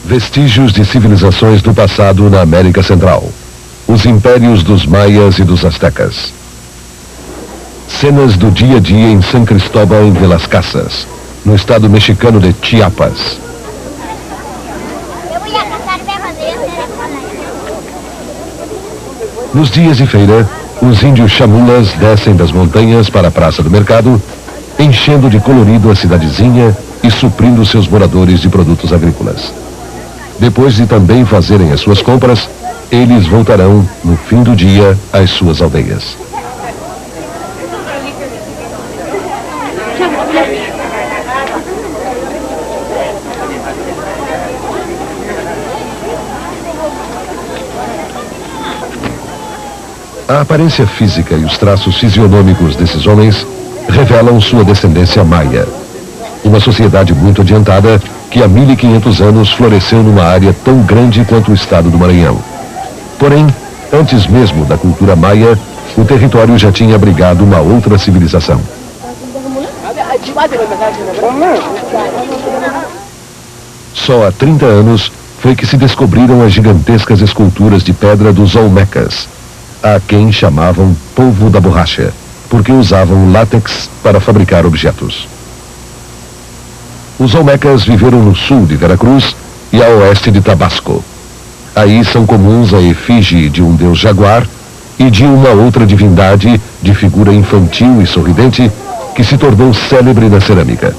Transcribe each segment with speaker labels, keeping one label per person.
Speaker 1: Vestígios de civilizações do passado na América Central. Os impérios dos maias e dos astecas. Cenas do dia a dia em San Cristóbal de las Casas, no estado mexicano de Chiapas. Nos dias de feira, os índios chamulas descem das montanhas para a praça do mercado, enchendo de colorido a cidadezinha e suprindo seus moradores de produtos agrícolas. Depois de também fazerem as suas compras, eles voltarão, no fim do dia, às suas aldeias. A aparência física e os traços fisionômicos desses homens revelam sua descendência maia. Uma sociedade muito adiantada que há 1500 anos floresceu numa área tão grande quanto o estado do Maranhão. Porém, antes mesmo da cultura maia, o território já tinha abrigado uma outra civilização. Só há 30 anos foi que se descobriram as gigantescas esculturas de pedra dos Olmecas, a quem chamavam povo da borracha, porque usavam látex para fabricar objetos. Os Olmecas viveram no sul de Veracruz e a oeste de Tabasco. Aí são comuns a efígie de um deus jaguar e de uma outra divindade de figura infantil e sorridente que se tornou célebre na cerâmica.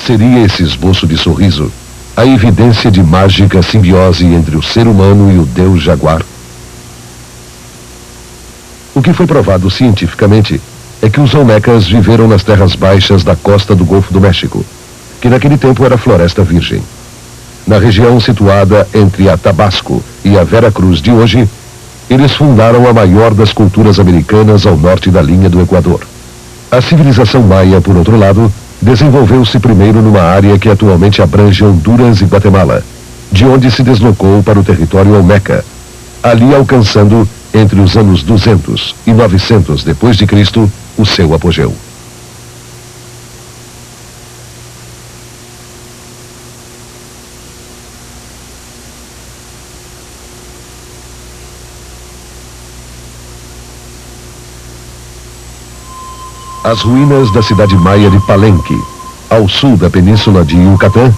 Speaker 1: Seria esse esboço de sorriso a evidência de mágica simbiose entre o ser humano e o deus jaguar? O que foi provado cientificamente é que os Olmecas viveram nas terras baixas da costa do Golfo do México, que naquele tempo era floresta virgem. Na região situada entre a Tabasco e a Veracruz de hoje, eles fundaram a maior das culturas americanas ao norte da linha do Equador. A civilização maia, por outro lado, desenvolveu-se primeiro numa área que atualmente abrange Honduras e Guatemala, de onde se deslocou para o território Olmeca, ali alcançando, entre os anos 200 e 900 depois de Cristo, o seu apogeu. As ruínas da cidade maia de Palenque, ao sul da península de Yucatán,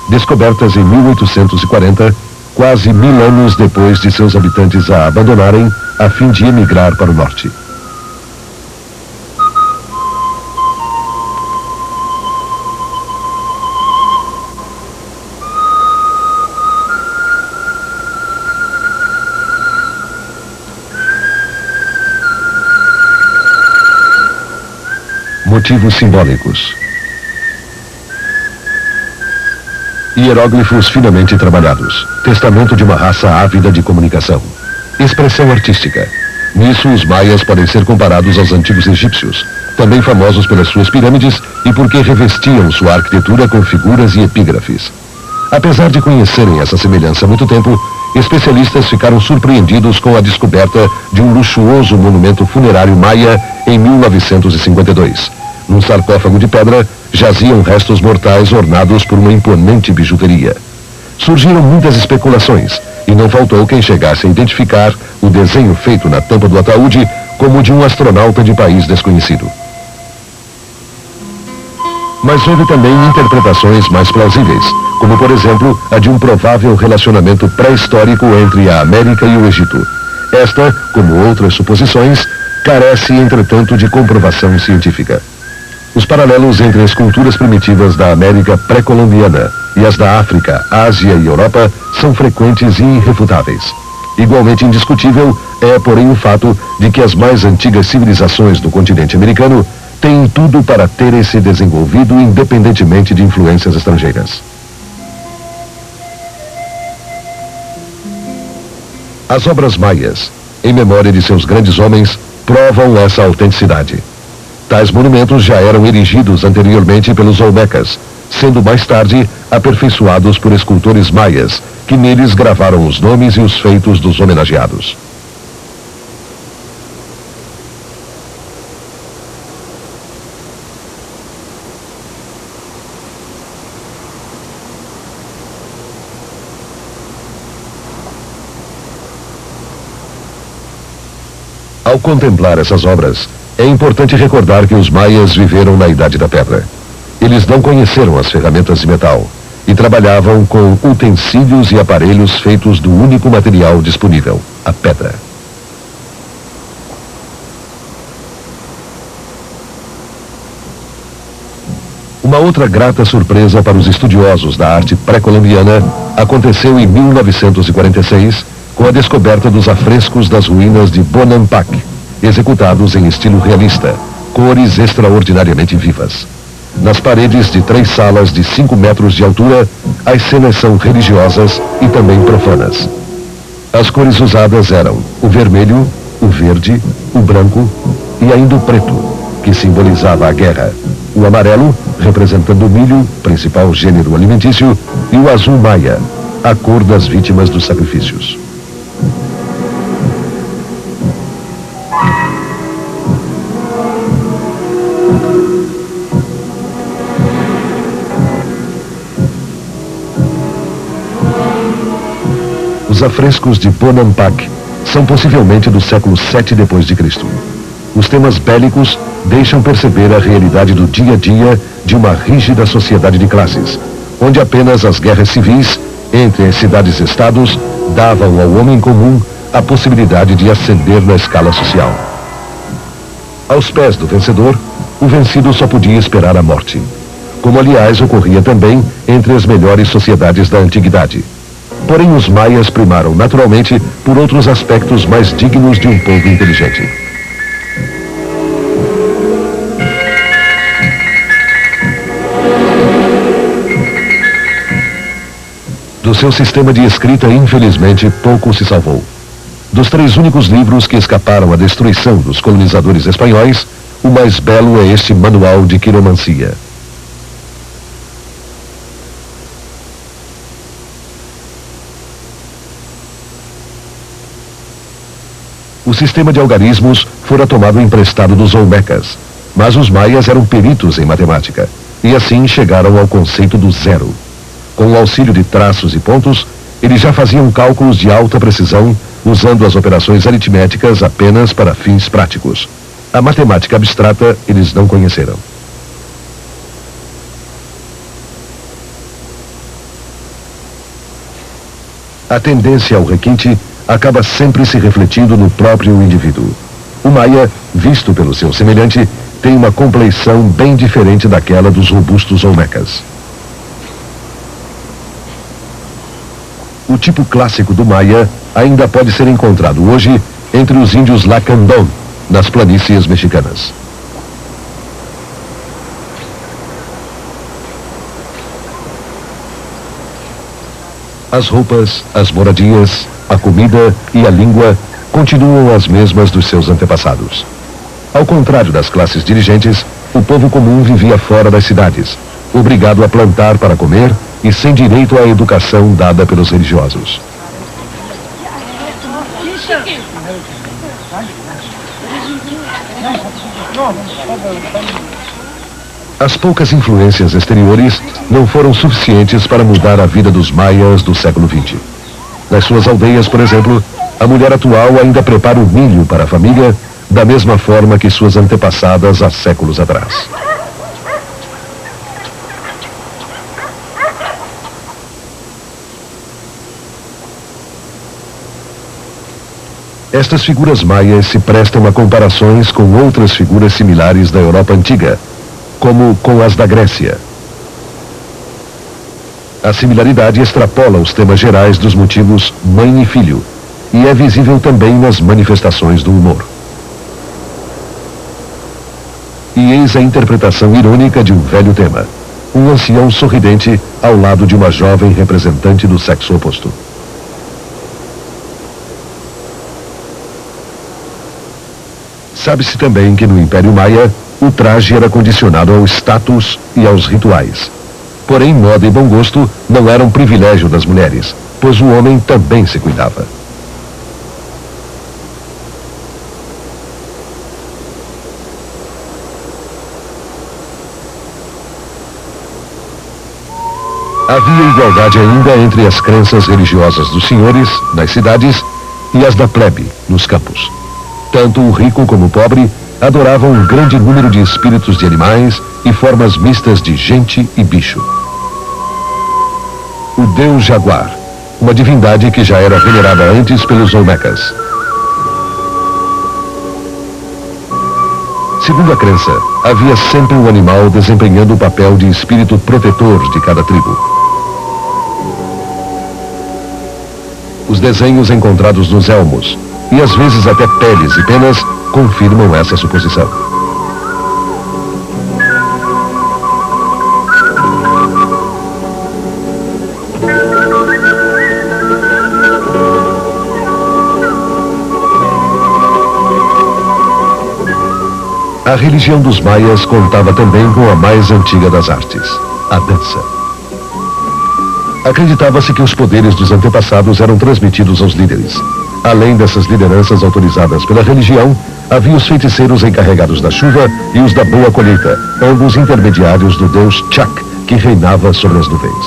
Speaker 1: descobertas em 1840, quase 1000 anos depois de seus habitantes a abandonarem, a fim de emigrar para o norte. Motivos simbólicos. Hieróglifos finamente trabalhados. Testamento de uma raça ávida de comunicação. Expressão artística. Nisso, os maias podem ser comparados aos antigos egípcios, também famosos pelas suas pirâmides e porque revestiam sua arquitetura com figuras e epígrafes. Apesar de conhecerem essa semelhança há muito tempo, especialistas ficaram surpreendidos com a descoberta de um luxuoso monumento funerário maia em 1952. Num sarcófago de pedra, jaziam restos mortais ornados por uma imponente bijuteria. Surgiram muitas especulações, e não faltou quem chegasse a identificar o desenho feito na tampa do ataúde como de um astronauta de país desconhecido. Mas houve também interpretações mais plausíveis, como por exemplo a de um provável relacionamento pré-histórico entre a América e o Egito. Esta, como outras suposições, carece, entretanto, de comprovação científica. Os paralelos entre as culturas primitivas da América pré-colombiana e as da África, Ásia e Europa são frequentes e irrefutáveis. Igualmente indiscutível é, porém, o fato de que as mais antigas civilizações do continente americano têm tudo para terem se desenvolvido independentemente de influências estrangeiras. As obras maias, em memória de seus grandes homens, provam essa autenticidade. Tais monumentos já eram erigidos anteriormente pelos Olmecas, sendo mais tarde aperfeiçoados por escultores maias, que neles gravaram os nomes e os feitos dos homenageados. Ao contemplar essas obras, é importante recordar que os maias viveram na Idade da Pedra. Eles não conheceram as ferramentas de metal e trabalhavam com utensílios e aparelhos feitos do único material disponível, a pedra. Uma outra grata surpresa para os estudiosos da arte pré-colombiana aconteceu em 1946, com a descoberta dos afrescos das ruínas de Bonampak, executados em estilo realista, cores extraordinariamente vivas. Nas paredes de 3 salas de 5 metros de altura, as cenas são religiosas e também profanas. As cores usadas eram o vermelho, o verde, o branco e ainda o preto, que simbolizava a guerra, o amarelo, representando o milho, principal gênero alimentício, e o azul maia, a cor das vítimas dos sacrifícios. Os afrescos de Bonampak são possivelmente do século VII d.C. Os temas bélicos deixam perceber a realidade do dia a dia de uma rígida sociedade de classes, onde apenas as guerras civis entre as cidades-estados davam ao homem comum a possibilidade de ascender na escala social. Aos pés do vencedor, o vencido só podia esperar a morte, como aliás ocorria também entre as melhores sociedades da antiguidade. Porém, os maias primaram naturalmente por outros aspectos mais dignos de um povo inteligente. Do seu sistema de escrita, infelizmente, pouco se salvou. Dos 3 únicos livros que escaparam à destruição dos colonizadores espanhóis, o mais belo é este Manual de Quiromancia. O sistema de algarismos fora tomado emprestado dos olmecas, mas os maias eram peritos em matemática, e assim chegaram ao conceito do zero. Com o auxílio de traços e pontos, eles já faziam cálculos de alta precisão, usando as operações aritméticas apenas para fins práticos. A matemática abstrata eles não conheceram. A tendência ao requinte acaba sempre se refletindo no próprio indivíduo. O maia, visto pelo seu semelhante, tem uma compleição bem diferente daquela dos robustos olmecas. O tipo clássico do maia ainda pode ser encontrado hoje entre os índios Lacandón, nas planícies mexicanas. As roupas, as moradias, a comida e a língua continuam as mesmas dos seus antepassados. Ao contrário das classes dirigentes, o povo comum vivia fora das cidades, obrigado a plantar para comer e sem direito à educação dada pelos religiosos. As poucas influências exteriores não foram suficientes para mudar a vida dos maias do século XX. Nas suas aldeias, por exemplo, a mulher atual ainda prepara o milho para a família da mesma forma que suas antepassadas há séculos atrás. Estas figuras maias se prestam a comparações com outras figuras similares da Europa antiga, como com as da Grécia. A similaridade extrapola os temas gerais dos motivos mãe e filho, e é visível também nas manifestações do humor. E eis a interpretação irônica de um velho tema, um ancião sorridente ao lado de uma jovem representante do sexo oposto. Sabe-se também que no Império Maia, o traje era condicionado ao status e aos rituais. Porém, moda e bom gosto não eram privilégio das mulheres, pois o homem também se cuidava. Havia igualdade ainda entre as crenças religiosas dos senhores, nas cidades, e as da plebe, nos campos. Tanto o rico como o pobre adoravam um grande número de espíritos de animais e formas mistas de gente e bicho. O deus Jaguar, uma divindade que já era venerada antes pelos Olmecas. Segundo a crença, havia sempre um animal desempenhando o papel de espírito protetor de cada tribo. Os desenhos encontrados nos elmos, e às vezes até peles e penas, confirmam essa suposição. A religião dos maias contava também com a mais antiga das artes, a dança. Acreditava-se que os poderes dos antepassados eram transmitidos aos líderes. Além dessas lideranças autorizadas pela religião, havia os feiticeiros encarregados da chuva e os da boa colheita, ambos intermediários do deus Chak, que reinava sobre as nuvens.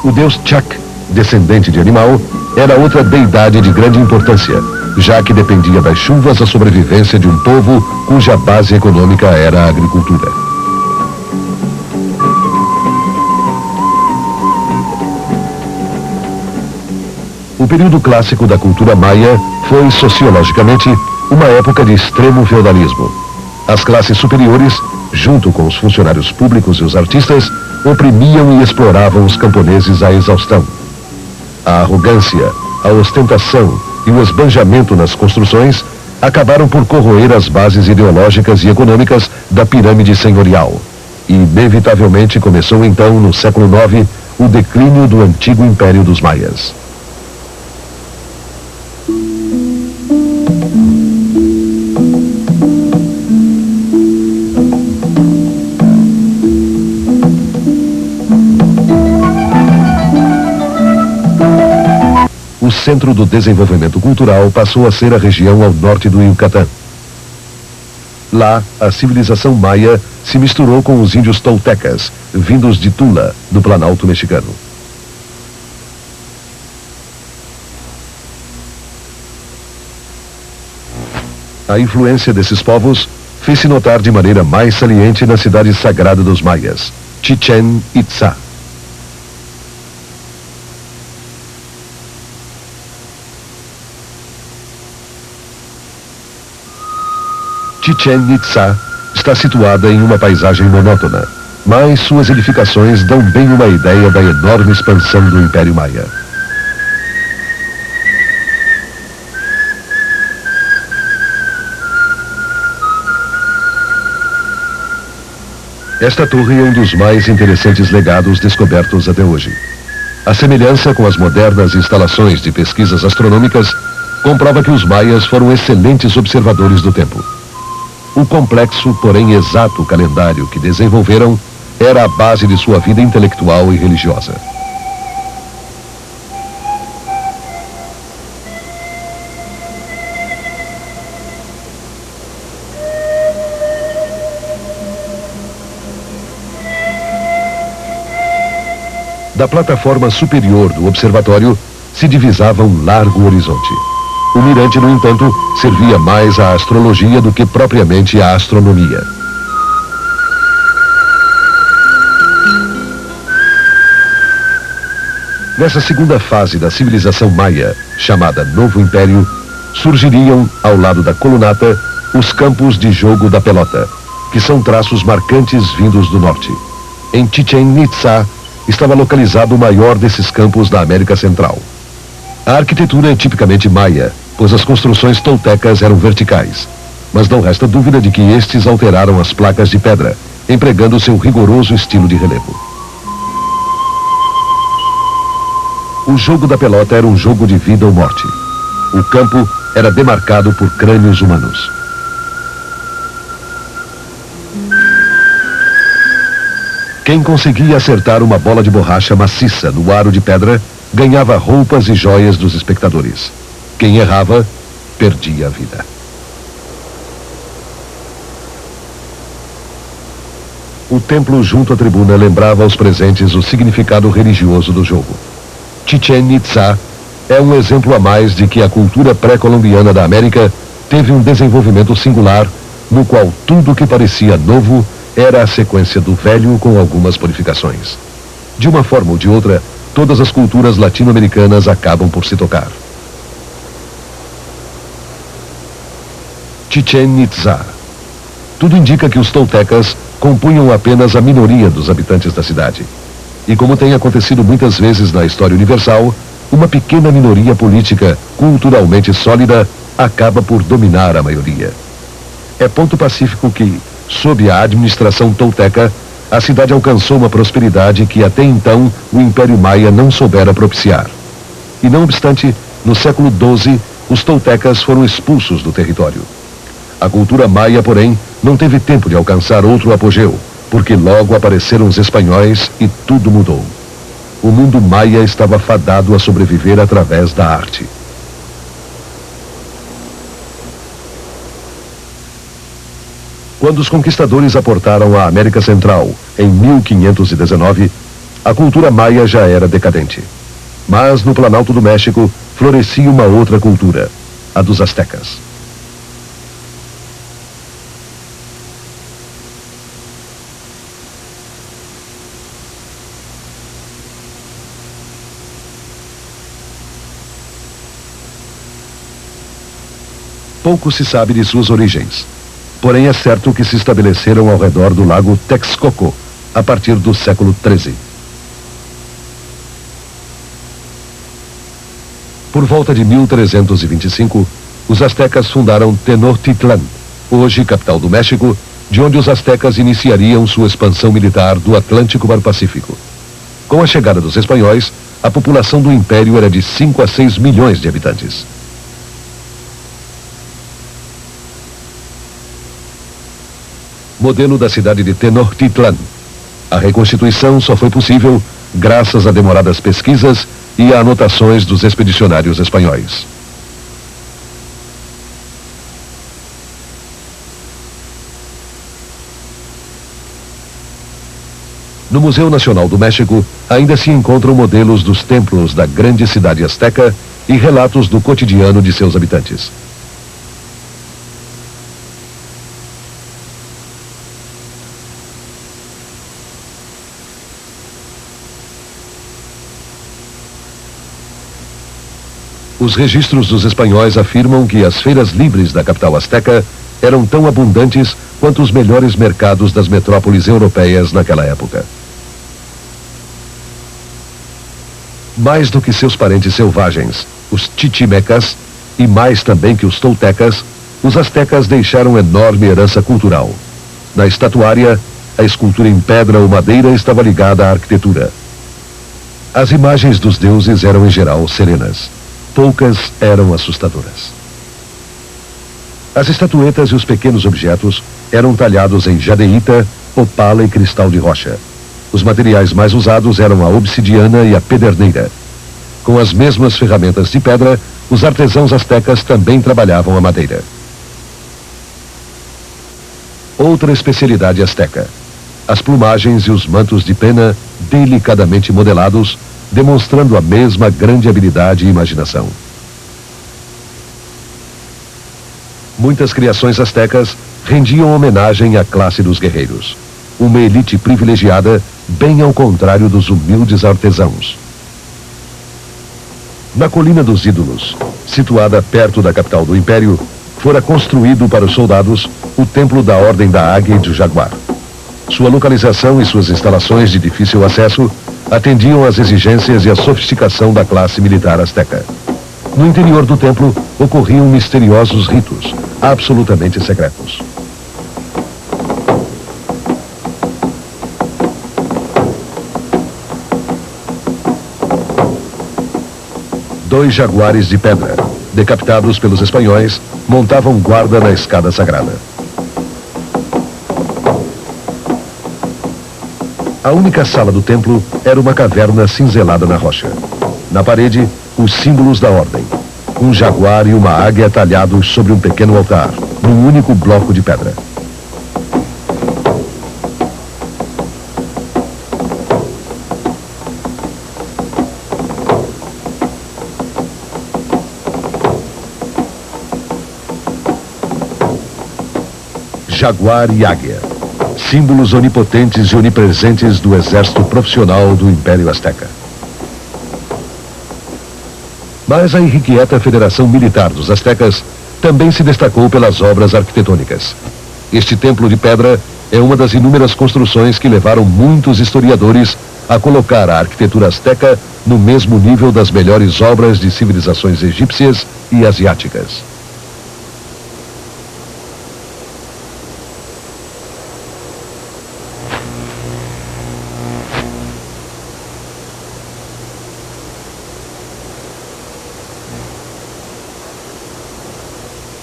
Speaker 1: O deus Chak, descendente de animal, era outra deidade de grande importância, já que dependia das chuvas a sobrevivência de um povo cuja base econômica era a agricultura. O período clássico da cultura maia foi, sociologicamente, uma época de extremo feudalismo. As classes superiores, junto com os funcionários públicos e os artistas, oprimiam e exploravam os camponeses à exaustão. A arrogância, a ostentação e o esbanjamento nas construções acabaram por corroer as bases ideológicas e econômicas da pirâmide senhorial. E, inevitavelmente, começou então, no século IX, o declínio do antigo Império dos Maias. O centro do desenvolvimento cultural passou a ser a região ao norte do Yucatán. Lá, a civilização maia se misturou com os índios toltecas, vindos de Tula, do Planalto mexicano. A influência desses povos fez-se notar de maneira mais saliente na cidade sagrada dos maias, Chichén Itzá. Chichén Itzá está situada em uma paisagem monótona, mas suas edificações dão bem uma ideia da enorme expansão do Império Maia. Esta torre é um dos mais interessantes legados descobertos até hoje. A semelhança com as modernas instalações de pesquisas astronômicas comprova que os maias foram excelentes observadores do tempo. O complexo, porém exato calendário que desenvolveram era a base de sua vida intelectual e religiosa. Da plataforma superior do observatório se divisava um largo horizonte. O mirante, no entanto, servia mais à astrologia do que propriamente à astronomia. Nessa segunda fase da civilização maia, chamada Novo Império, surgiriam, ao lado da colunata, os campos de jogo da pelota, que são traços marcantes vindos do norte. Em Chichén Itzá estava localizado o maior desses campos da América Central. A arquitetura é tipicamente maia, pois as construções toltecas eram verticais, mas não resta dúvida de que estes alteraram as placas de pedra, empregando seu rigoroso estilo de relevo. O jogo da pelota era um jogo de vida ou morte. O campo era demarcado por crânios humanos. Quem conseguia acertar uma bola de borracha maciça no aro de pedra ganhava roupas e joias dos espectadores. Quem errava, perdia a vida. O templo junto à tribuna lembrava aos presentes o significado religioso do jogo. Chichén Itzá é um exemplo a mais de que a cultura pré-colombiana da América teve um desenvolvimento singular, no qual tudo que parecia novo era a sequência do velho com algumas modificações. De uma forma ou de outra, todas as culturas latino-americanas acabam por se tocar. Chichén Itzá. Tudo indica que os toltecas compunham apenas a minoria dos habitantes da cidade. E como tem acontecido muitas vezes na história universal, uma pequena minoria política, culturalmente sólida, acaba por dominar a maioria. É ponto pacífico que, sob a administração tolteca, a cidade alcançou uma prosperidade que até então o Império Maia não soubera propiciar. E não obstante, no século XII, os toltecas foram expulsos do território. A cultura maia, porém, não teve tempo de alcançar outro apogeu, porque logo apareceram os espanhóis e tudo mudou. O mundo maia estava fadado a sobreviver através da arte. Quando os conquistadores aportaram à América Central, em 1519, a cultura maia já era decadente. Mas no Planalto do México florescia uma outra cultura, a dos astecas. Pouco se sabe de suas origens. Porém, é certo que se estabeleceram ao redor do lago Texcoco, a partir do século XIII. Por volta de 1325, os astecas fundaram Tenochtitlan, hoje capital do México, de onde os astecas iniciariam sua expansão militar do Atlântico para o Pacífico. Com a chegada dos espanhóis, a população do império era de 5 a 6 milhões de habitantes. Modelo da cidade de Tenochtitlan. A reconstituição só foi possível graças a demoradas pesquisas e a anotações dos expedicionários espanhóis. No Museu Nacional do México, ainda se encontram modelos dos templos da grande cidade asteca e relatos do cotidiano de seus habitantes. Os registros dos espanhóis afirmam que as feiras livres da capital asteca eram tão abundantes quanto os melhores mercados das metrópoles europeias naquela época. Mais do que seus parentes selvagens, os chichimecas, e mais também que os toltecas, os astecas deixaram enorme herança cultural. Na estatuária, a escultura em pedra ou madeira estava ligada à arquitetura. As imagens dos deuses eram em geral serenas. Poucas eram assustadoras. As estatuetas e os pequenos objetos eram talhados em jadeíta, opala e cristal de rocha. Os materiais mais usados eram a obsidiana e a pederneira. Com as mesmas ferramentas de pedra, os artesãos astecas também trabalhavam a madeira. Outra especialidade asteca: as plumagens e os mantos de pena delicadamente modelados, demonstrando a mesma grande habilidade e imaginação. Muitas criações astecas rendiam homenagem à classe dos guerreiros, uma elite privilegiada, bem ao contrário dos humildes artesãos. Na Colina dos Ídolos, situada perto da capital do Império, fora construído para os soldados o Templo da Ordem da Águia e do Jaguar. Sua localização e suas instalações de difícil acesso atendiam às exigências e à sofisticação da classe militar asteca. No interior do templo ocorriam misteriosos ritos, absolutamente secretos. Dois jaguares de pedra, decapitados pelos espanhóis, montavam guarda na escada sagrada. A única sala do templo era uma caverna cinzelada na rocha. Na parede, os símbolos da ordem: um jaguar e uma águia talhados sobre um pequeno altar, num único bloco de pedra. jaguar e águia, símbolos onipotentes e onipresentes do exército profissional do Império Azteca. Mas a irrequieta Federação Militar dos Aztecas também se destacou pelas obras arquitetônicas. Este templo de pedra é uma das inúmeras construções que levaram muitos historiadores a colocar a arquitetura azteca no mesmo nível das melhores obras de civilizações egípcias e asiáticas.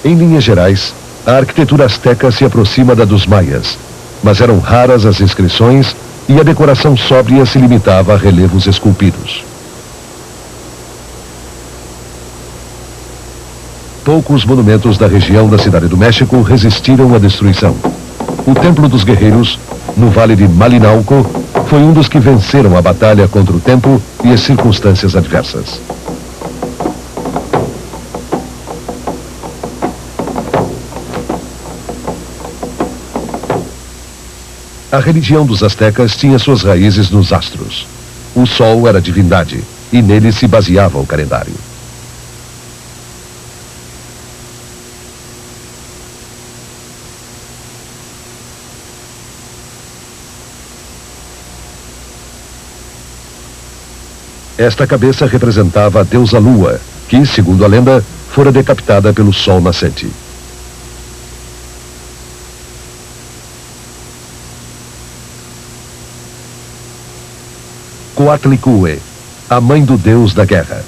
Speaker 1: Em linhas gerais, a arquitetura azteca se aproxima da dos maias, mas eram raras as inscrições e a decoração sóbria se limitava a relevos esculpidos. Poucos monumentos da região da Cidade do México resistiram à destruição. O Templo dos Guerreiros, no Vale de Malinalco, foi um dos que venceram a batalha contra o tempo e as circunstâncias adversas. A religião dos aztecas tinha suas raízes nos astros. O sol era a divindade, e nele se baseava o calendário. Esta cabeça representava a deusa Lua, que, segundo a lenda, fora decapitada pelo sol nascente. Coatlicue, a mãe do deus da guerra.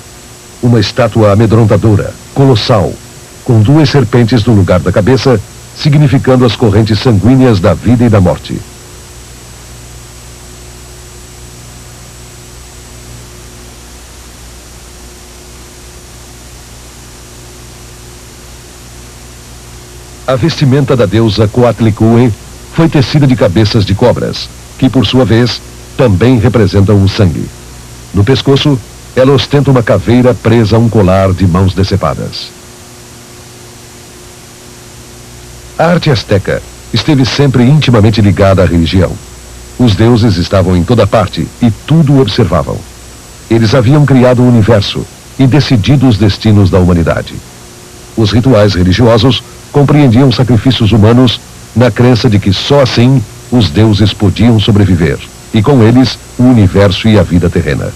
Speaker 1: Uma estátua amedrontadora, colossal, com duas serpentes no lugar da cabeça, significando as correntes sanguíneas da vida e da morte. A vestimenta da deusa Coatlicue foi tecida de cabeças de cobras, que por sua vez também representam o sangue. No pescoço, ela ostenta uma caveira presa a um colar de mãos decepadas. A arte azteca esteve sempre intimamente ligada à religião. Os deuses estavam em toda parte e tudo observavam. Eles haviam criado o universo e decidido os destinos da humanidade. Os rituais religiosos compreendiam sacrifícios humanos na crença de que só assim os deuses podiam sobreviver, e com eles o universo e a vida terrena.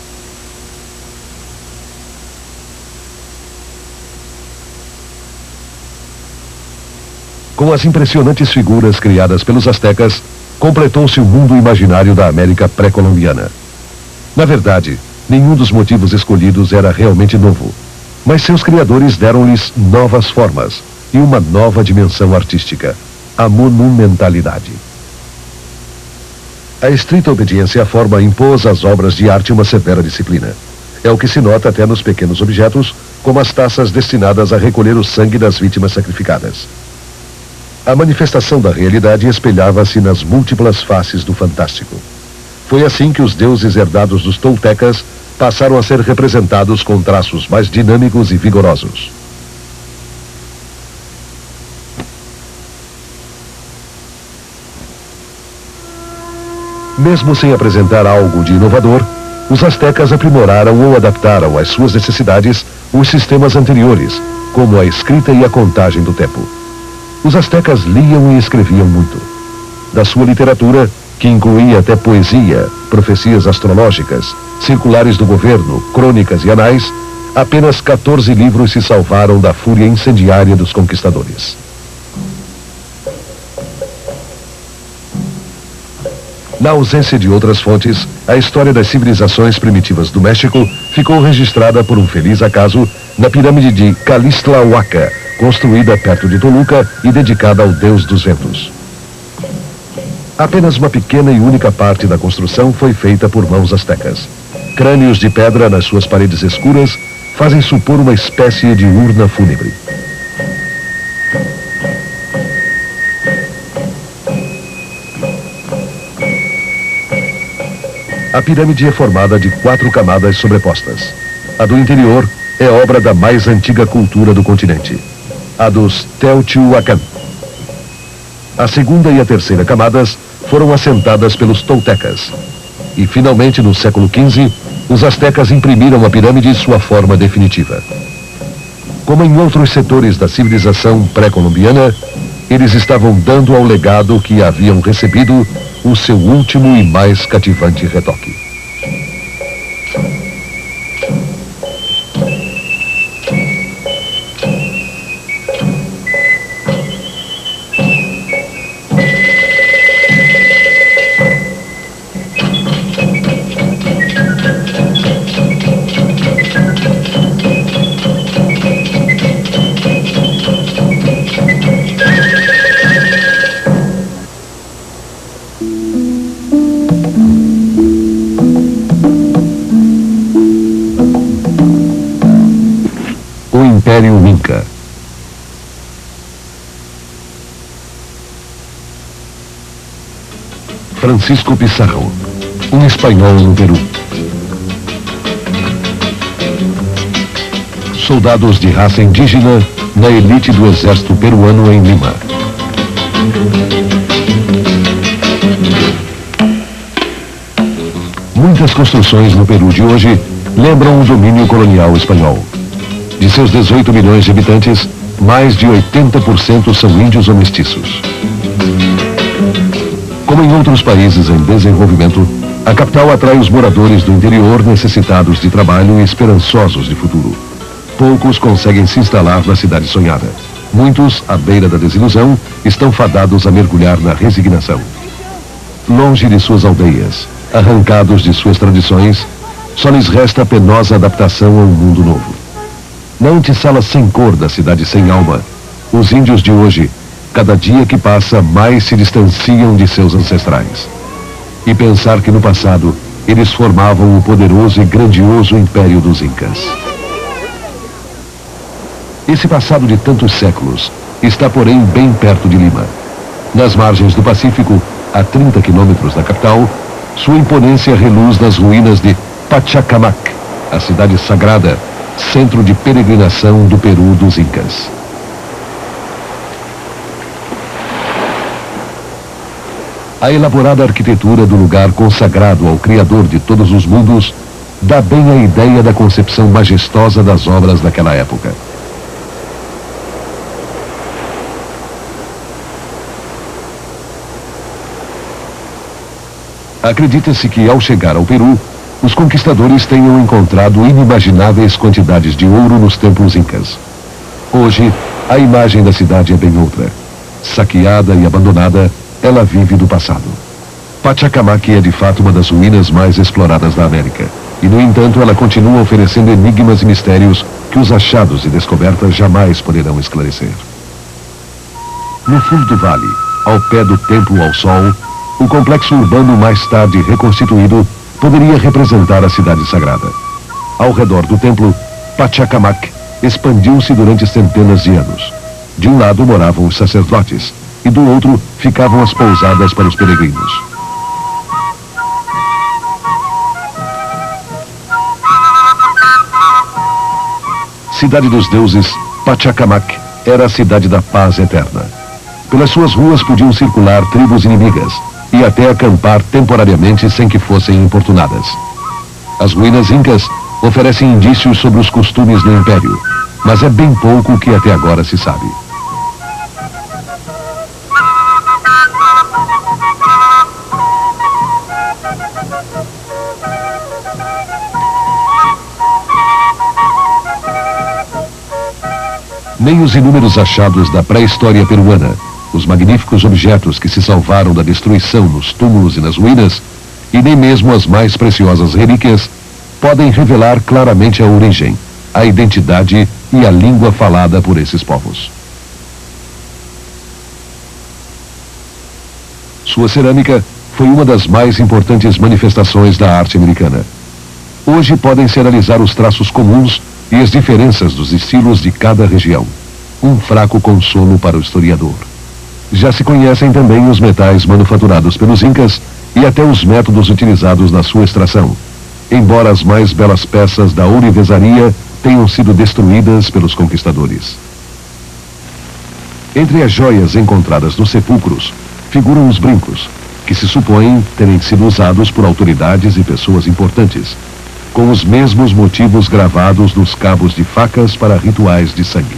Speaker 1: Com as impressionantes figuras criadas pelos aztecas, completou-se o mundo imaginário da América pré-colombiana. Na verdade, nenhum dos motivos escolhidos era realmente novo, mas seus criadores deram-lhes novas formas e uma nova dimensão artística, a monumentalidade. A estrita obediência à forma impôs às obras de arte uma severa disciplina. É o que se nota até nos pequenos objetos, como as taças destinadas a recolher o sangue das vítimas sacrificadas. A manifestação da realidade espelhava-se nas múltiplas faces do fantástico. Foi assim que os deuses herdados dos toltecas passaram a ser representados com traços mais dinâmicos e vigorosos. Mesmo sem apresentar algo de inovador, os aztecas aprimoraram ou adaptaram às suas necessidades os sistemas anteriores, como a escrita e a contagem do tempo. Os aztecas liam e escreviam muito. Da sua literatura, que incluía até poesia, profecias astrológicas, circulares do governo, crônicas e anais, apenas 14 livros se salvaram da fúria incendiária dos conquistadores. Na ausência de outras fontes, a história das civilizações primitivas do México ficou registrada por um feliz acaso na pirâmide de Calistlahuaca, construída perto de Toluca e dedicada ao deus dos ventos. Apenas uma pequena e única parte da construção foi feita por mãos astecas. Crânios de pedra nas suas paredes escuras fazem supor uma espécie de urna fúnebre. A pirâmide é formada de 4 camadas sobrepostas. A do interior é obra da mais antiga cultura do continente, a dos Teotihuacan. A segunda e a terceira camadas foram assentadas pelos toltecas. E finalmente, no século XV, os astecas imprimiram à pirâmide sua forma definitiva. Como em outros setores da civilização pré-colombiana, eles estavam dando ao legado que haviam recebido o seu último e mais cativante retoque. Império Inca. Francisco Pizarro, um espanhol no Peru. Soldados de raça indígena na elite do exército peruano em Lima. Muitas construções no Peru de hoje lembram o domínio colonial espanhol. De seus 18 milhões de habitantes, mais de 80% são índios ou mestiços. Como em outros países em desenvolvimento, a capital atrai os moradores do interior necessitados de trabalho e esperançosos de futuro. Poucos conseguem se instalar na cidade sonhada. Muitos, à beira da desilusão, estão fadados a mergulhar na resignação. Longe de suas aldeias, arrancados de suas tradições, só lhes resta a penosa adaptação a um mundo novo. Na antessala sem cor da cidade sem alma, os índios de hoje, cada dia que passa, mais se distanciam de seus ancestrais. E pensar que no passado, eles formavam o poderoso e grandioso Império dos Incas. Esse passado de tantos séculos está, porém, bem perto de Lima. Nas margens do Pacífico, a 30 quilômetros da capital, sua imponência reluz nas ruínas de Pachacamac, a cidade sagrada, centro de peregrinação do Peru dos Incas. A elaborada arquitetura do lugar consagrado ao Criador de todos os mundos dá bem a ideia da concepção majestosa das obras daquela época. Acredita-se que, ao chegar ao Peru, os conquistadores tenham encontrado inimagináveis quantidades de ouro nos templos incas. Hoje, a imagem da cidade é bem outra. Saqueada e abandonada, ela vive do passado. Pachacamac é de fato uma das ruínas mais exploradas da América. E, no entanto, ela continua oferecendo enigmas e mistérios que os achados e descobertas jamais poderão esclarecer. No fundo do vale, ao pé do Templo ao Sol, o complexo urbano mais tarde reconstituído poderia representar a cidade sagrada. Ao redor do templo, Pachacamac expandiu-se durante centenas de anos. De um lado moravam os sacerdotes e do outro ficavam as pousadas para os peregrinos. Cidade dos deuses, Pachacamac era a cidade da paz eterna. Pelas suas ruas podiam circular tribos inimigas e até acampar temporariamente sem que fossem importunadas. As ruínas incas oferecem indícios sobre os costumes do Império, mas é bem pouco o que até agora se sabe. Nem os inúmeros achados da pré-história peruana, os magníficos objetos que se salvaram da destruição nos túmulos e nas ruínas, e nem mesmo as mais preciosas relíquias, podem revelar claramente a origem, a identidade e a língua falada por esses povos. Sua cerâmica foi uma das mais importantes manifestações da arte americana. Hoje podem-se analisar os traços comuns e as diferenças dos estilos de cada região. Um fraco consolo para o historiador. Já se conhecem também os metais manufaturados pelos incas e até os métodos utilizados na sua extração, embora as mais belas peças da ourivesaria tenham sido destruídas pelos conquistadores. Entre as joias encontradas nos sepulcros, figuram os brincos, que se supõem terem sido usados por autoridades e pessoas importantes, com os mesmos motivos gravados nos cabos de facas para rituais de sangue.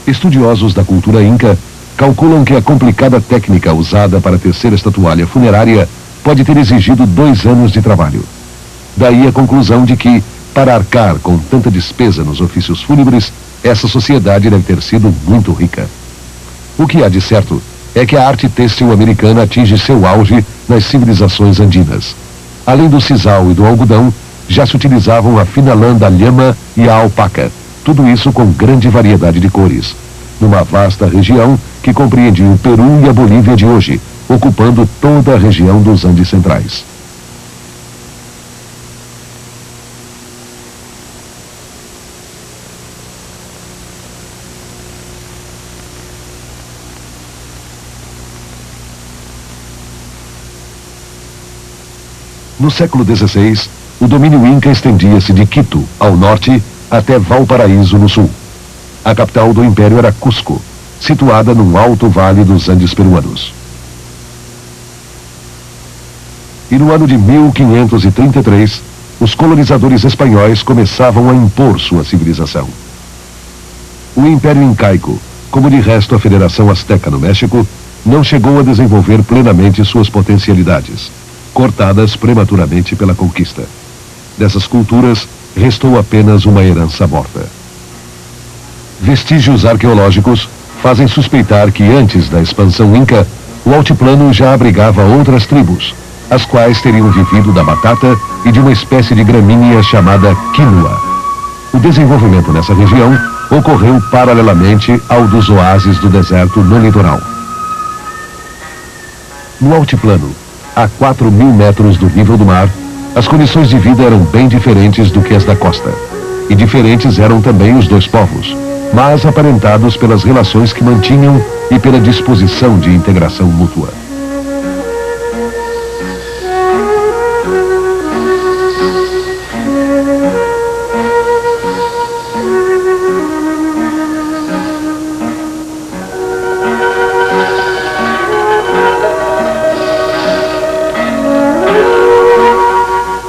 Speaker 1: Estudiosos da cultura inca calculam que a complicada técnica usada para tecer esta toalha funerária pode ter exigido 2 anos de trabalho. Daí a conclusão de que, para arcar com tanta despesa nos ofícios fúnebres, essa sociedade deve ter sido muito rica. O que há de certo é que a arte têxtil americana atinge seu auge nas civilizações andinas. Além do sisal e do algodão, já se utilizavam a fina lã da lhama e a alpaca, tudo isso com grande variedade de cores, numa vasta região que compreendia o Peru e a Bolívia de hoje, ocupando toda a região dos Andes Centrais. No século XVI, o domínio inca estendia-se de Quito, ao norte, até Valparaíso, no sul. A capital do império era Cusco, situada num alto vale dos Andes peruanos. E no ano de 1533, os colonizadores espanhóis começavam a impor sua civilização. O Império Incaico, como de resto a Federação Azteca no México, não chegou a desenvolver plenamente suas potencialidades, cortadas prematuramente pela conquista. Dessas culturas, restou apenas uma herança morta. Vestígios arqueológicos fazem suspeitar que antes da expansão inca, o altiplano já abrigava outras tribos, as quais teriam vivido da batata e de uma espécie de gramínea chamada quinoa. O desenvolvimento nessa região ocorreu paralelamente ao dos oásis do deserto no litoral. No altiplano, a 4.000 metros do nível do mar, as condições de vida eram bem diferentes do que as da costa. E diferentes eram também os dois povos, mas aparentados pelas relações que mantinham e pela disposição de integração mútua.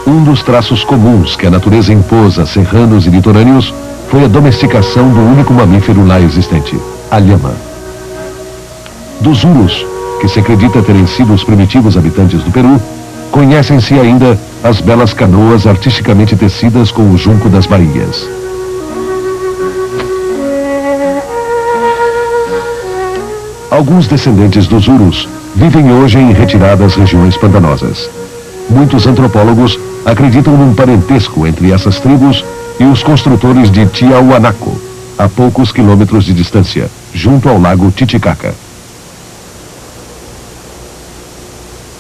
Speaker 1: Um dos traços comuns que a natureza impôs a serranos e litorâneos foi a domesticação do único mamífero lá existente, a lhama. Dos urus, que se acredita terem sido os primitivos habitantes do Peru, conhecem-se ainda as belas canoas artisticamente tecidas com o junco das baías. Alguns descendentes dos urus vivem hoje em retiradas regiões pantanosas. Muitos antropólogos acreditam num parentesco entre essas tribos e os construtores de Tiahuanaco, a poucos quilômetros de distância, junto ao lago Titicaca.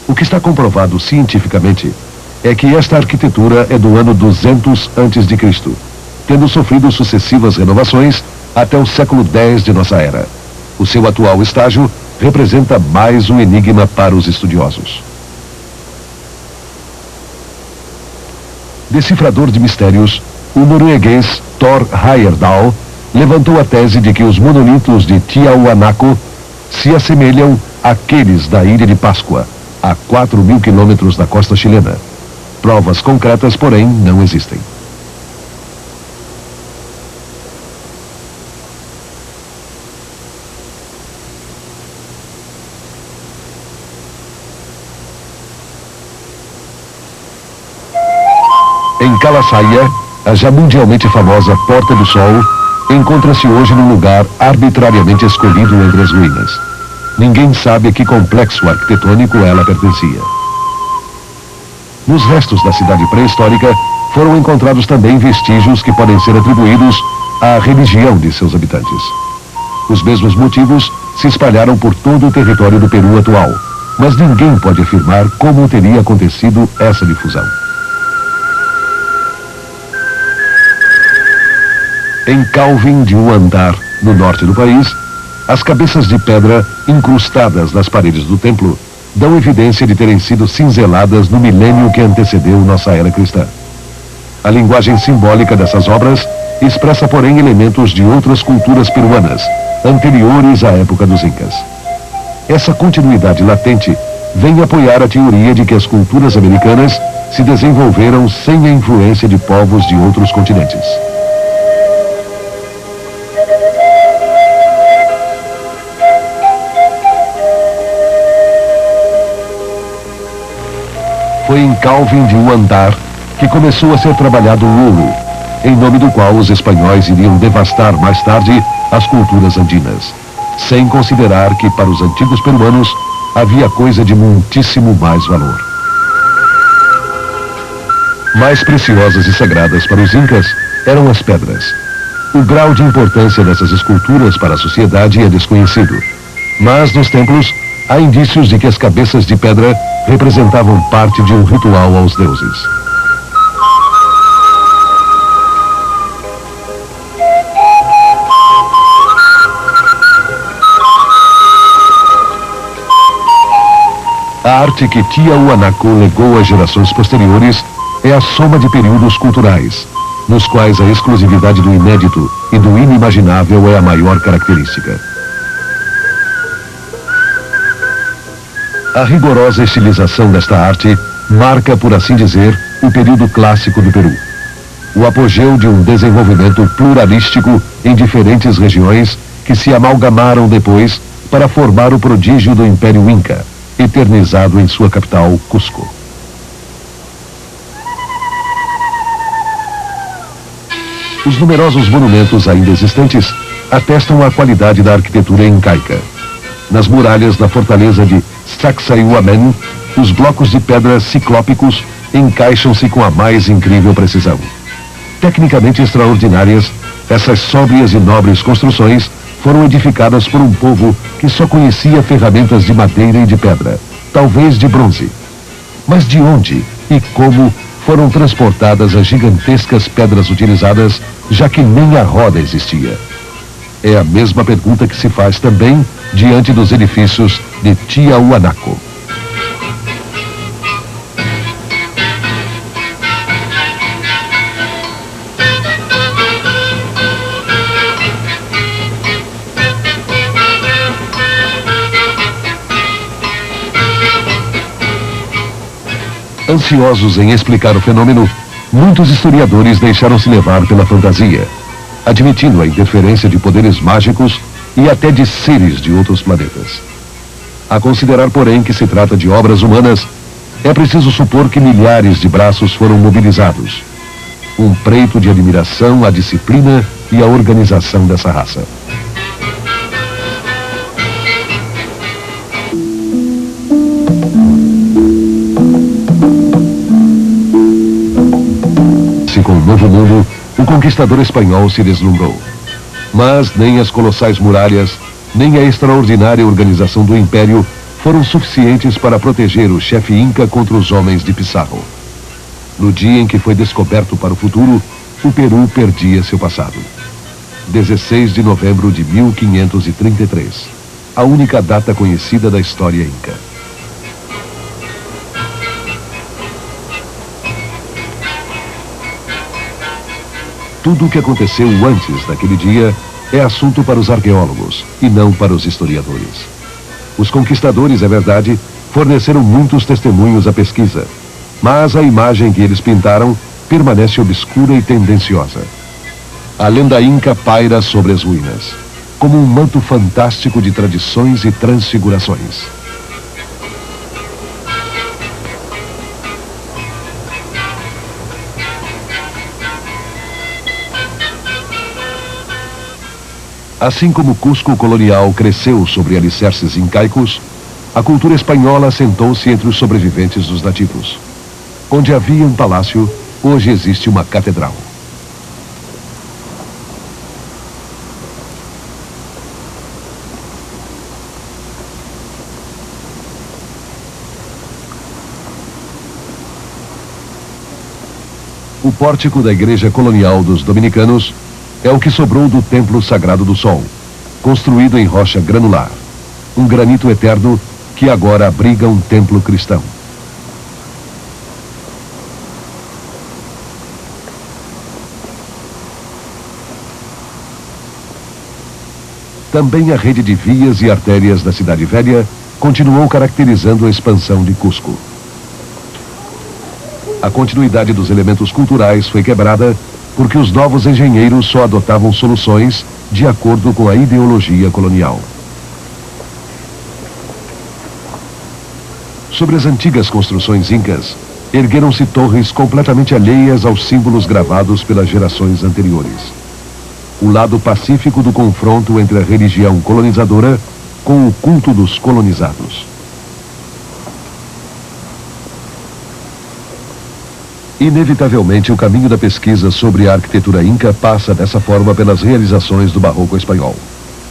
Speaker 1: O que está comprovado cientificamente é que esta arquitetura é do ano 200 a.C., tendo sofrido sucessivas renovações até o século X de nossa era. O seu atual estágio representa mais um enigma para os estudiosos. Decifrador de mistérios, o norueguês Thor Heyerdahl levantou a tese de que os monolitos de Tiahuanaco se assemelham àqueles da Ilha de Páscoa, a 4.000 quilômetros da costa chilena. Provas concretas, porém, não existem. Em Calaçaia, a já mundialmente famosa Porta do Sol encontra-se hoje num lugar arbitrariamente escolhido entre as ruínas. Ninguém sabe a que complexo arquitetônico ela pertencia. Nos restos da cidade pré-histórica foram encontrados também vestígios que podem ser atribuídos à religião de seus habitantes. Os mesmos motivos se espalharam por todo o território do Peru atual, mas ninguém pode afirmar como teria acontecido essa difusão. Em Calvin de Huantar, no norte do país, as cabeças de pedra incrustadas nas paredes do templo dão evidência de terem sido cinzeladas no milênio que antecedeu nossa era cristã. A linguagem simbólica dessas obras expressa, porém, elementos de outras culturas peruanas, anteriores à época dos Incas. Essa continuidade latente vem apoiar a teoria de que as culturas americanas se desenvolveram sem a influência de povos de outros continentes. Foi em Calvin de Huántar que começou a ser trabalhado o ouro, em nome do qual os espanhóis iriam devastar mais tarde as culturas andinas, sem considerar que para os antigos peruanos havia coisa de muitíssimo mais valor. Mais preciosas e sagradas para os incas eram as pedras. O grau de importância dessas esculturas para a sociedade é desconhecido, mas nos templos há indícios de que as cabeças de pedra representavam parte de um ritual aos deuses. A arte que Tiahuanaco legou às gerações posteriores é a soma de períodos culturais, nos quais a exclusividade do inédito e do inimaginável é a maior característica. A rigorosa estilização desta arte marca, por assim dizer, o período clássico do Peru. O apogeu de um desenvolvimento pluralístico em diferentes regiões que se amalgamaram depois para formar o prodígio do Império Inca, eternizado em sua capital, Cusco. Os numerosos monumentos ainda existentes atestam a qualidade da arquitetura incaica. Nas muralhas da fortaleza de Sacsayhuamén, os blocos de pedra ciclópicos encaixam-se com a mais incrível precisão. Tecnicamente extraordinárias, essas sóbrias e nobres construções foram edificadas por um povo que só conhecia ferramentas de madeira e de pedra, talvez de bronze. Mas de onde e como foram transportadas as gigantescas pedras utilizadas, já que nem a roda existia? É a mesma pergunta que se faz também diante dos edifícios de Tiahuanaco. Ansiosos em explicar o fenômeno, muitos historiadores deixaram-se levar pela fantasia, admitindo a interferência de poderes mágicos e até de seres de outros planetas. A considerar, porém, que se trata de obras humanas, é preciso supor que milhares de braços foram mobilizados. Um preito de admiração à disciplina e à organização dessa raça. Com o Novo Mundo, o conquistador espanhol se deslumbrou. Mas nem as colossais muralhas, nem a extraordinária organização do império foram suficientes para proteger o chefe inca contra os homens de Pizarro. No dia em que foi descoberto para o futuro, o Peru perdia seu passado. 16 de novembro de 1533, a única data conhecida da história inca. Tudo o que aconteceu antes daquele dia é assunto para os arqueólogos e não para os historiadores. Os conquistadores, é verdade, forneceram muitos testemunhos à pesquisa, mas a imagem que eles pintaram permanece obscura e tendenciosa. A lenda inca paira sobre as ruínas, como um manto fantástico de tradições e transfigurações. Assim como Cusco colonial cresceu sobre alicerces incaicos, a cultura espanhola assentou-se entre os sobreviventes dos nativos. Onde havia um palácio, hoje existe uma catedral. O pórtico da igreja colonial dos dominicanos é o que sobrou do Templo Sagrado do Sol, construído em rocha granular, um granito eterno que agora abriga um templo cristão. Também a rede de vias e artérias da Cidade Velha continuou caracterizando a expansão de Cusco. A continuidade dos elementos culturais foi quebrada porque os novos engenheiros só adotavam soluções de acordo com a ideologia colonial. Sobre as antigas construções incas, ergueram-se torres completamente alheias aos símbolos gravados pelas gerações anteriores. O lado pacífico do confronto entre a religião colonizadora com o culto dos colonizados. Inevitavelmente, o caminho da pesquisa sobre a arquitetura inca passa dessa forma pelas realizações do barroco espanhol.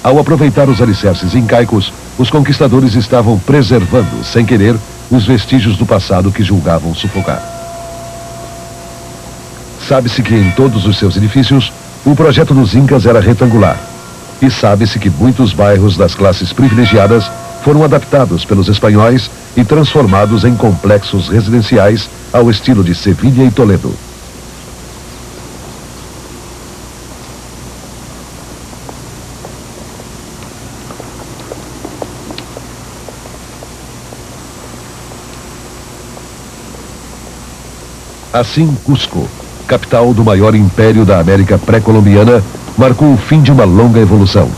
Speaker 1: Ao aproveitar os alicerces incaicos, os conquistadores estavam preservando, sem querer, os vestígios do passado que julgavam sufocar. Sabe-se que em todos os seus edifícios, o projeto dos incas era retangular. E sabe-se que muitos bairros das classes privilegiadas foram adaptados pelos espanhóis e transformados em complexos residenciais ao estilo de Sevilha e Toledo. Assim, Cusco, capital do maior império da América pré-colombiana, marcou o fim de uma longa evolução.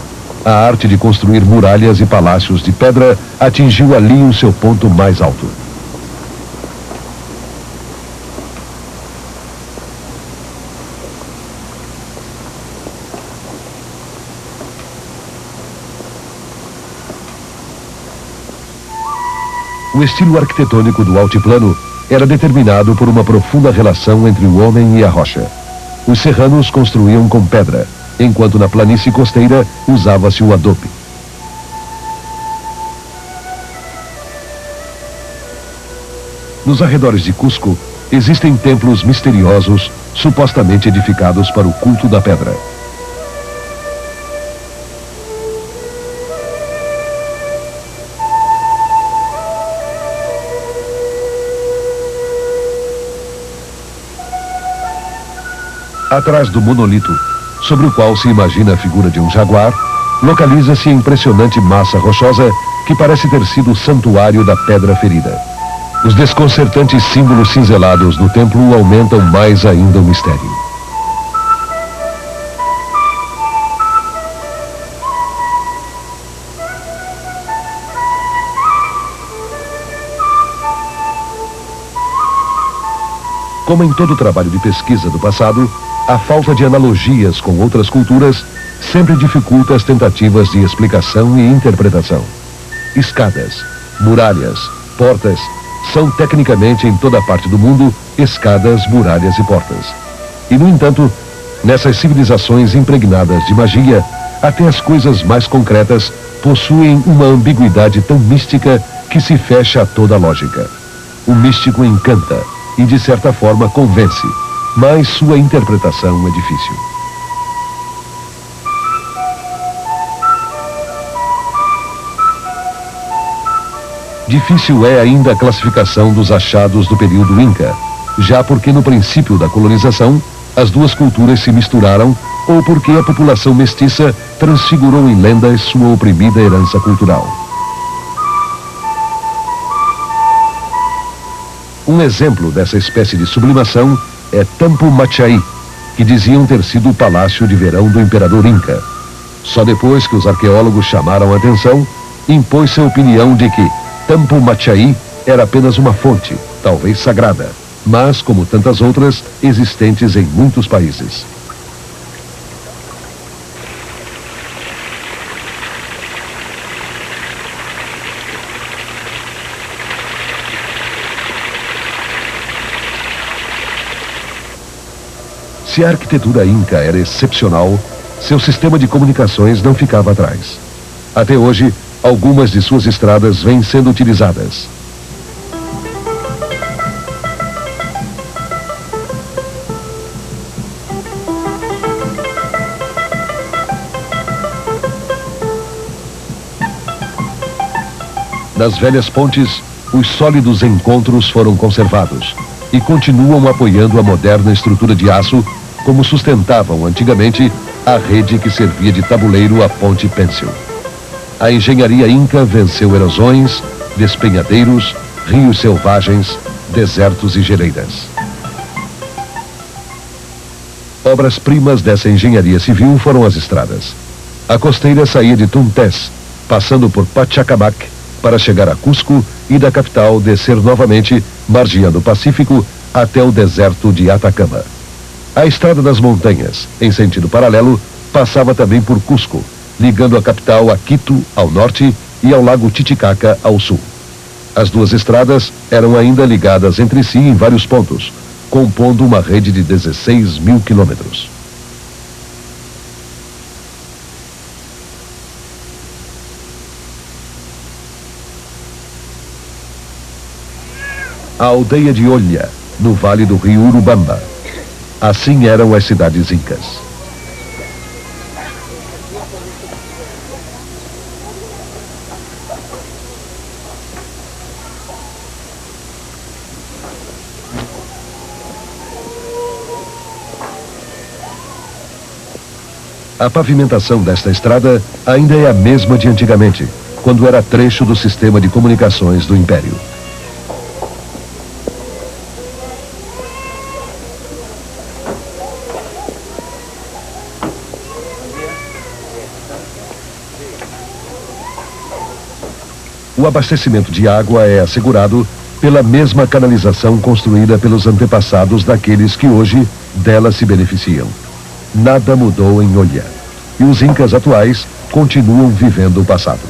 Speaker 1: A arte de construir muralhas e palácios de pedra atingiu ali o seu ponto mais alto. O estilo arquitetônico do altiplano era determinado por uma profunda relação entre o homem e a rocha. Os serranos construíam com pedra, enquanto na planície costeira usava-se o adobe. Nos arredores de Cusco, existem templos misteriosos, supostamente edificados para o culto da pedra. Atrás do monolito, sobre o qual se imagina a figura de um jaguar, localiza-se a impressionante massa rochosa que parece ter sido o santuário da pedra ferida. Os desconcertantes símbolos cinzelados no templo aumentam mais ainda o mistério. Como em todo o trabalho de pesquisa do passado, a falta de analogias com outras culturas sempre dificulta as tentativas de explicação e interpretação. Escadas, muralhas, portas, são tecnicamente em toda parte do mundo escadas, muralhas e portas. E, no entanto, nessas civilizações impregnadas de magia, até as coisas mais concretas possuem uma ambiguidade tão mística que se fecha a toda lógica. O místico encanta e, de certa forma, convence, mas sua interpretação é difícil. Difícil é ainda a classificação dos achados do período Inca, já porque no princípio da colonização, as duas culturas se misturaram ou porque a população mestiça transfigurou em lendas sua oprimida herança cultural. Um exemplo dessa espécie de sublimação é Tampu Machai, que diziam ter sido o palácio de verão do imperador Inca. Só depois que os arqueólogos chamaram a atenção, impôs-se a opinião de que Tampu Machai era apenas uma fonte, talvez sagrada, mas, como tantas outras, existentes em muitos países. Se a arquitetura inca era excepcional, seu sistema de comunicações não ficava atrás. Até hoje, algumas de suas estradas vêm sendo utilizadas. Nas velhas pontes, os sólidos encontros foram conservados e continuam apoiando a moderna estrutura de aço, como sustentavam antigamente a rede que servia de tabuleiro à ponte Pêncil. A engenharia inca venceu erosões, despenhadeiros, rios selvagens, desertos e geleiras. Obras-primas dessa engenharia civil foram as estradas. A costeira saía de Tuntés, passando por Pachacamac, para chegar a Cusco e da capital descer novamente, margeando o Pacífico até o deserto de Atacama. A estrada das montanhas, em sentido paralelo, passava também por Cusco, ligando a capital a Quito, ao norte, e ao lago Titicaca, ao sul. As duas estradas eram ainda ligadas entre si em vários pontos, compondo uma rede de 16 mil quilômetros. A aldeia de Olha, no vale do rio Urubamba. Assim eram as cidades incas. A pavimentação desta estrada ainda é a mesma de antigamente, quando era trecho do sistema de comunicações do Império. O abastecimento de água é assegurado pela mesma canalização construída pelos antepassados daqueles que hoje dela se beneficiam. Nada mudou em Olha, e os incas atuais continuam vivendo o passado.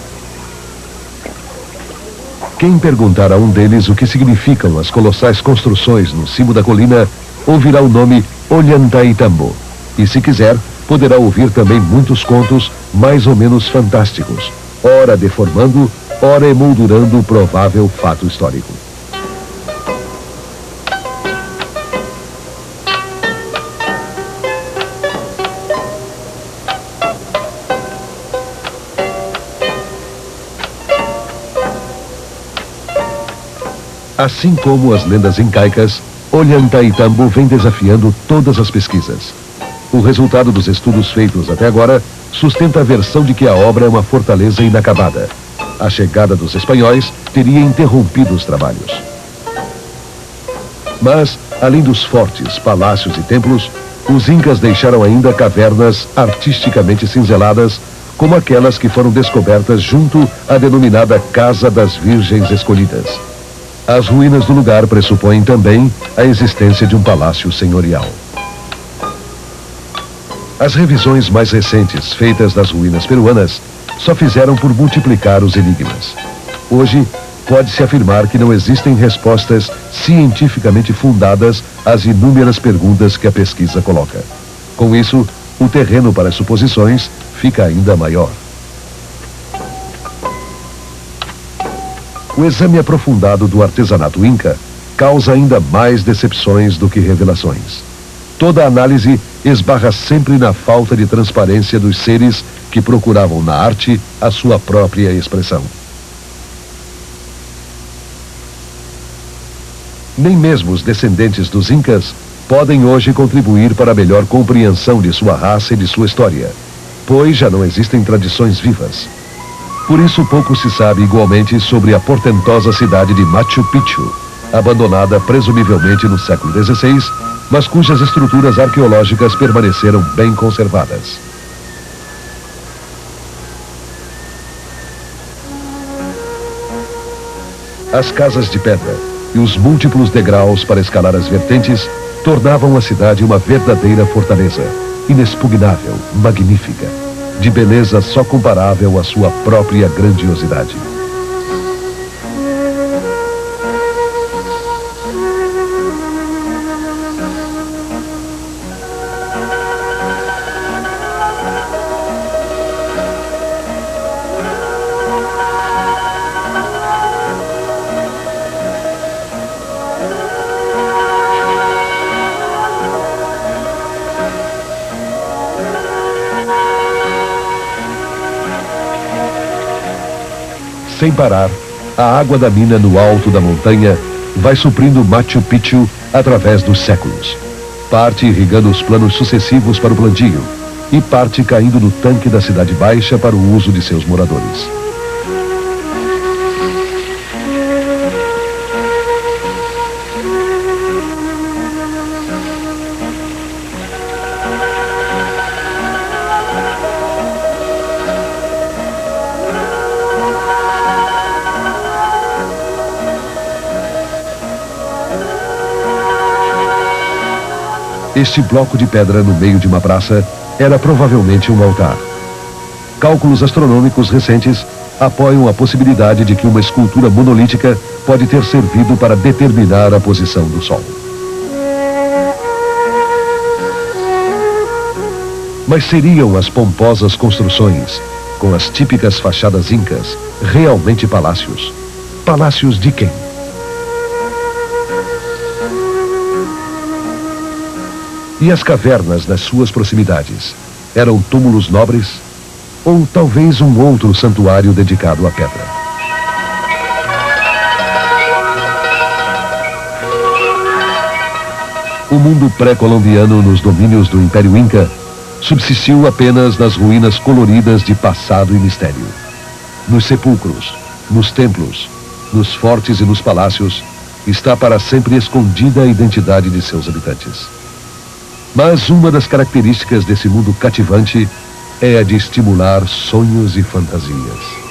Speaker 1: Quem perguntar a um deles o que significam as colossais construções no cimo da colina, ouvirá o nome Ollantaytambo, e se quiser, poderá ouvir também muitos contos mais ou menos fantásticos, ora deformando, ora emoldurando o provável fato histórico. Assim como as lendas incaicas, Ollantaytambo vem desafiando todas as pesquisas. O resultado dos estudos feitos até agora sustenta a versão de que a obra é uma fortaleza inacabada. A chegada dos espanhóis teria interrompido os trabalhos. Mas, além dos fortes, palácios e templos, os incas deixaram ainda cavernas artisticamente cinzeladas, como aquelas que foram descobertas junto à denominada Casa das Virgens Escolhidas. As ruínas do lugar pressupõem também a existência de um palácio senhorial. As revisões mais recentes feitas das ruínas peruanas só fizeram por multiplicar os enigmas. Hoje, pode-se afirmar que não existem respostas cientificamente fundadas às inúmeras perguntas que a pesquisa coloca. Com isso, o terreno para as suposições fica ainda maior. O exame aprofundado do artesanato inca causa ainda mais decepções do que revelações. Toda análise esbarra sempre na falta de transparência dos seres que procuravam na arte a sua própria expressão. Nem mesmo os descendentes dos incas podem hoje contribuir para a melhor compreensão de sua raça e de sua história, pois já não existem tradições vivas. Por isso pouco se sabe igualmente sobre a portentosa cidade de Machu Picchu, abandonada presumivelmente no século XVI, mas cujas estruturas arqueológicas permaneceram bem conservadas. As casas de pedra e os múltiplos degraus para escalar as vertentes tornavam a cidade uma verdadeira fortaleza, inexpugnável, magnífica, de beleza só comparável à sua própria grandiosidade. Sem parar, a água da mina no alto da montanha vai suprindo Machu Picchu através dos séculos. Parte irrigando os planos sucessivos para o plantio e parte caindo no tanque da Cidade Baixa para o uso de seus moradores. Este bloco de pedra no meio de uma praça era provavelmente um altar. Cálculos astronômicos recentes apoiam a possibilidade de que uma escultura monolítica pode ter servido para determinar a posição do Sol. Mas seriam as pomposas construções, com as típicas fachadas incas, realmente palácios? Palácios de quem? E as cavernas nas suas proximidades eram túmulos nobres? Ou talvez um outro santuário dedicado à pedra? O mundo pré-colombiano nos domínios do Império Inca subsistiu apenas nas ruínas coloridas de passado e mistério. Nos sepulcros, nos templos, nos fortes e nos palácios está para sempre escondida a identidade de seus habitantes. Mas uma das características desse mundo cativante é a de estimular sonhos e fantasias.